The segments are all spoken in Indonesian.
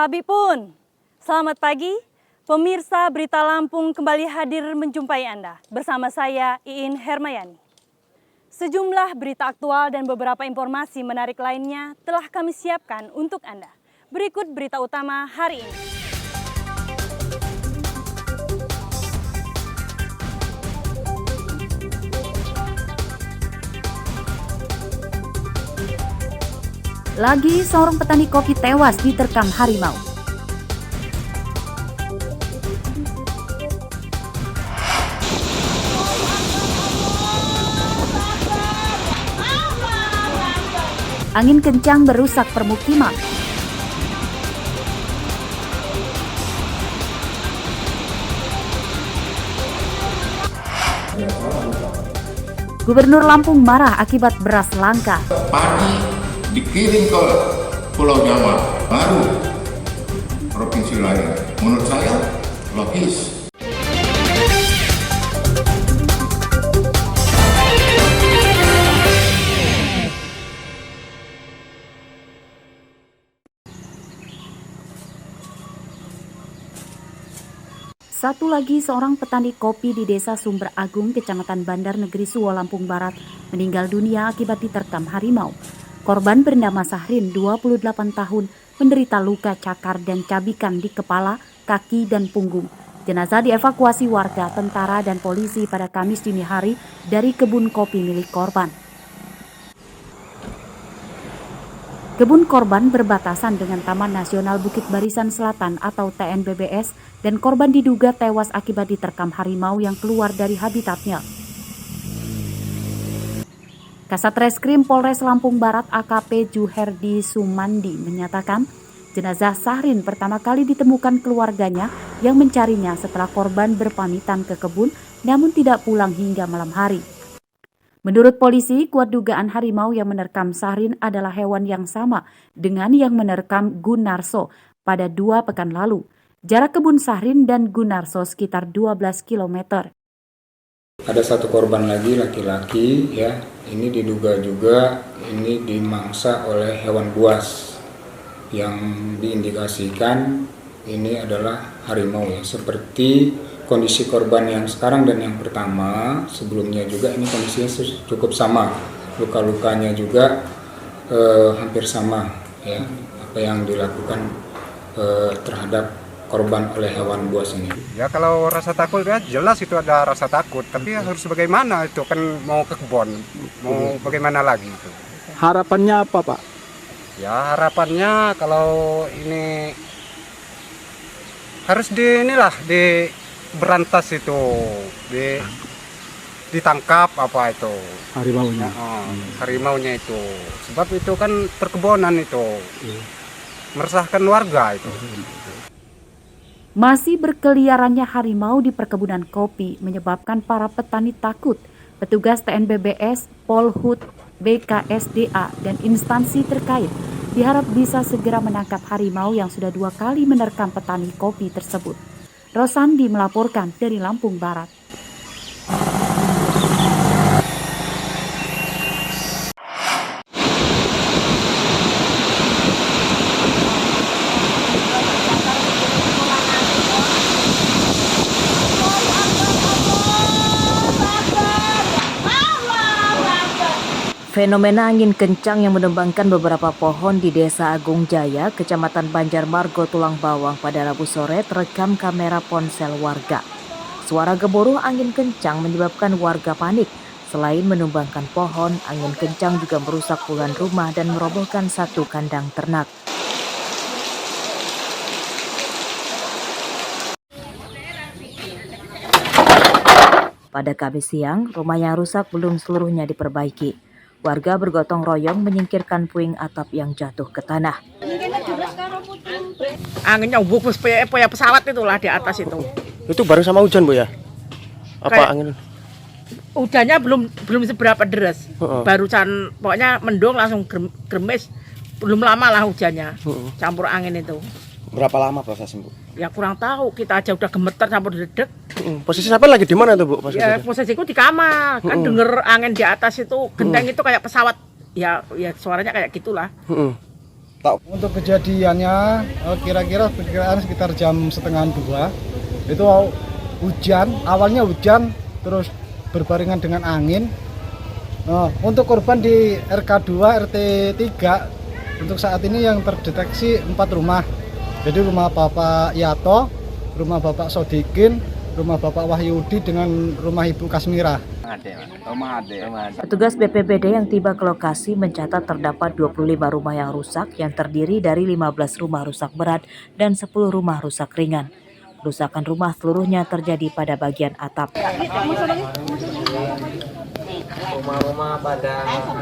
Sabipun, selamat pagi. Pemirsa Berita Lampung kembali hadir menjumpai Anda. Bersama saya, Iin Hermayani. Sejumlah berita aktual dan beberapa informasi menarik lainnya telah kami siapkan untuk Anda. Berikut berita utama hari ini. Lagi seorang petani kopi tewas diterkam harimau. Angin kencang merusak permukiman. Gubernur Lampung marah akibat beras langka. Padi dikirim ke Pulau Jawa, baru provinsi lain. Menurut saya logis. Satu lagi seorang petani kopi di Desa Sumber Agung, Kecamatan Bandar Negeri Suwo, Lampung Barat, meninggal dunia akibat diterkam harimau. Korban bernama Sahrin, 28 tahun, menderita luka cakar dan cabikan di kepala, kaki, dan punggung. Jenazah dievakuasi warga, tentara, dan polisi pada Kamis dini hari dari kebun kopi milik korban. Kebun korban berbatasan dengan Taman Nasional Bukit Barisan Selatan atau TNBBS, dan korban diduga tewas akibat diterkam harimau yang keluar dari habitatnya. Kasat Reskrim Polres Lampung Barat AKP Juherdi Sumandi menyatakan jenazah Sahrin pertama kali ditemukan keluarganya yang mencarinya setelah korban berpamitan ke kebun namun tidak pulang hingga malam hari. Menurut polisi, kuat dugaan harimau yang menerkam Sahrin adalah hewan yang sama dengan yang menerkam Gunarso pada 2 pekan lalu. Jarak kebun Sahrin dan Gunarso sekitar 12 km. Ada satu korban lagi laki-laki, ya. Ini diduga juga ini dimangsa oleh hewan buas yang diindikasikan ini adalah harimau, ya. Seperti kondisi korban yang sekarang dan yang pertama, sebelumnya juga ini kondisinya cukup sama. Luka-lukanya juga hampir sama, ya. Apa yang dilakukan terhadap korban oleh hewan buas ini. Ya kalau rasa takut ya jelas itu ada rasa takut, tapi harus bagaimana itu kan mau ke kebun, mau bagaimana lagi itu. Harapannya apa, Pak? Ya harapannya kalau ini harus berantas itu, ditangkap apa itu Harimaunya. Harimaunya itu, sebab itu kan perkebunan itu, meresahkan warga itu. Masih berkeliarannya harimau di perkebunan kopi menyebabkan para petani takut. Petugas TNBBS, Polhut, BKSDA, dan instansi terkait diharap bisa segera menangkap harimau yang sudah 2 kali menerkam petani kopi tersebut. Rosandi melaporkan dari Lampung Barat. Fenomena angin kencang yang menumbangkan beberapa pohon di Desa Agung Jaya, Kecamatan Banjarmargo, Tulang Bawang pada Rabu sore terekam kamera ponsel warga. Suara gemuruh angin kencang menyebabkan warga panik. Selain menumbangkan pohon, angin kencang juga merusak puluhan rumah dan merobohkan 1 kandang ternak. Pada Kamis siang, rumah yang rusak belum seluruhnya diperbaiki. Warga bergotong royong menyingkirkan puing atap yang jatuh ke tanah. Anginnya bubus kayak pesawat itulah di atas itu. Itu baru sama hujan, Bu, ya? Apa kayak angin? Hujannya belum seberapa deras. Barusan pokoknya mendung langsung gerimis. Belum lama lah hujannya. Campur angin itu. Berapa lama prosesnya, Bu? Ya kurang tahu, kita aja udah gemeter campur dedek. Posisi sampai lagi di mana tuh, Bu? Ya posisiku di kamar, kan denger angin di atas itu, genteng itu kayak pesawat. Ya suaranya kayak gitulah. Untuk kejadiannya kira-kira perkiraan sekitar jam 1:30 itu hujan, awalnya hujan terus berbarengan dengan angin. Untuk korban di RK2 RT 3 untuk saat ini yang terdeteksi 4 rumah. Jadi rumah Bapak Yato, rumah Bapak Sodikin, rumah Bapak Wahyudi dengan rumah Ibu Kasmira. Petugas BPBD yang tiba ke lokasi mencatat terdapat 25 rumah yang rusak yang terdiri dari 15 rumah rusak berat dan 10 rumah rusak ringan. Kerusakan rumah seluruhnya terjadi pada bagian atap. Rumah-rumah pada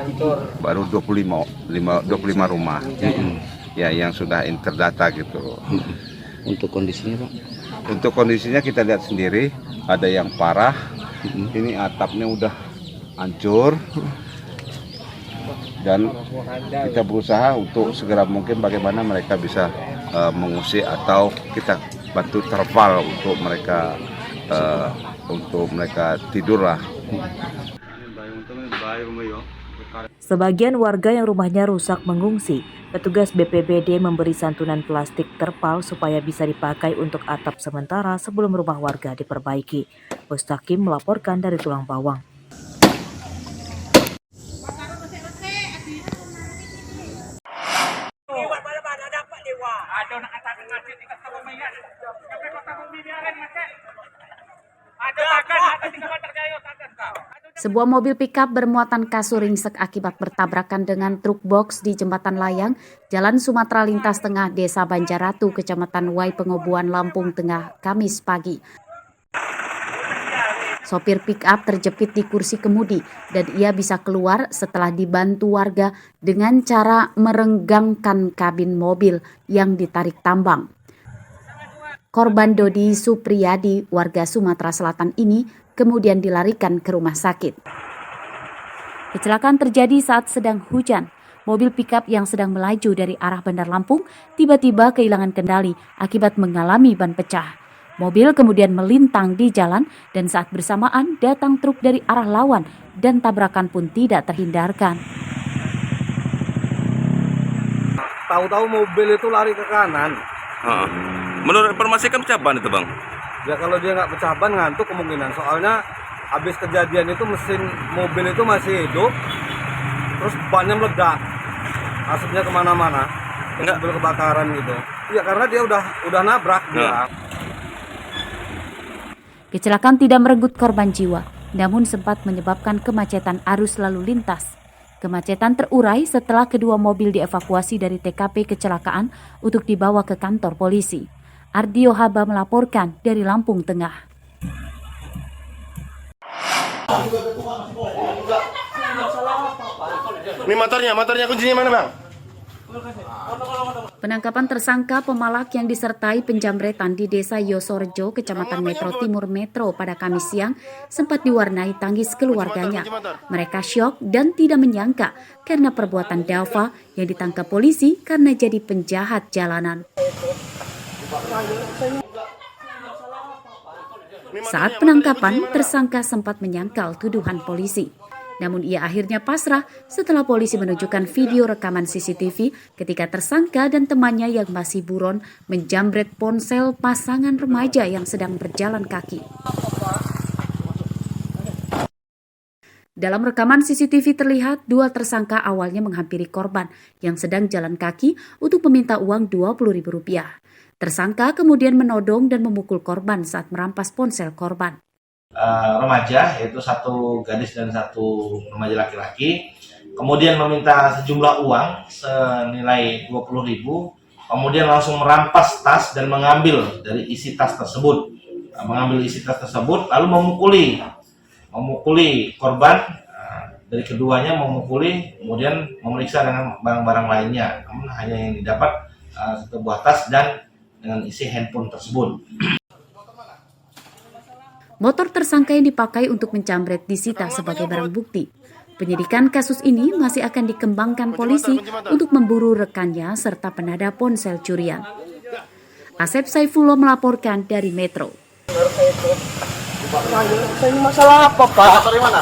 hancur. Baru 25 rumah. Ya, yang sudah terdata gitu. Untuk kondisinya, Pak? Untuk kondisinya kita lihat sendiri, ada yang parah. Ini atapnya udah hancur. Dan kita berusaha untuk segera mungkin bagaimana mereka bisa mengusir atau kita bantu terpal untuk mereka tidur lah. Sebagian warga yang rumahnya rusak mengungsi. Petugas BPBD memberi santunan plastik terpal supaya bisa dipakai untuk atap sementara sebelum rumah warga diperbaiki. Mustaqim melaporkan dari Tulang Bawang. Sebuah mobil pickup bermuatan kasur ringsek akibat bertabrakan dengan truk box di Jembatan Layang, Jalan Sumatera Lintas Tengah, Desa Banjaratu, Kecamatan Wai Pengobuan, Lampung Tengah, Kamis pagi. Sopir pickup terjepit di kursi kemudi dan ia bisa keluar setelah dibantu warga dengan cara merenggangkan kabin mobil yang ditarik tambang. Korban Dodi Supriyadi, warga Sumatera Selatan ini kemudian dilarikan ke rumah sakit. Kecelakaan terjadi saat sedang hujan. Mobil pickup yang sedang melaju dari arah Bandar Lampung tiba-tiba kehilangan kendali akibat mengalami ban pecah. Mobil kemudian melintang di jalan dan saat bersamaan datang truk dari arah lawan dan tabrakan pun tidak terhindarkan. Tahu-tahu mobil itu lari ke kanan. Menurut informasi kan pecah ban itu, Bang? Ya kalau dia nggak pecah ban ngantuk kemungkinan. Soalnya habis kejadian itu mesin mobil itu masih hidup, terus bannya meledak, asapnya kemana-mana, mobil kebakaran gitu. Ya karena dia udah nabrak dia. Kecelakaan tidak merenggut korban jiwa, namun sempat menyebabkan kemacetan arus lalu lintas. Kemacetan terurai setelah kedua mobil dievakuasi dari TKP kecelakaan untuk dibawa ke kantor polisi. Ardio Haba melaporkan dari Lampung Tengah. Ini motornya kuncinya mana, Bang? Penangkapan tersangka pemalak yang disertai penjamretan di Desa Yosorjo, Kecamatan Metro Timur Metro pada Kamis siang sempat diwarnai tangis keluarganya. Mereka syok dan tidak menyangka karena perbuatan Dava yang ditangkap polisi karena jadi penjahat jalanan. Saat penangkapan, tersangka sempat menyangkal tuduhan polisi. Namun ia akhirnya pasrah setelah polisi menunjukkan video rekaman CCTV ketika tersangka dan temannya yang masih buron menjamret ponsel pasangan remaja yang sedang berjalan kaki. Dalam rekaman CCTV terlihat dua tersangka awalnya menghampiri korban yang sedang jalan kaki untuk meminta uang Rp20.000. Tersangka kemudian menodong dan memukul korban saat merampas ponsel korban. Remaja, yaitu satu gadis dan satu remaja laki-laki, kemudian meminta sejumlah uang senilai Rp20.000, kemudian langsung merampas tas dan mengambil dari isi tas tersebut. Lalu memukuli korban, dari keduanya memukuli, kemudian memeriksa dengan barang-barang lainnya. Namun hanya yang didapat satu buah tas dan dengan isi handphone tersebut. Motor tersangka yang dipakai untuk mencamret disita sebagai barang bukti. Penyidikan kasus ini masih akan dikembangkan polisi untuk memburu rekannya serta penada ponsel curian. Asep Saifullah melaporkan dari Metro. Ini masalah apa, Pak? Dari mana?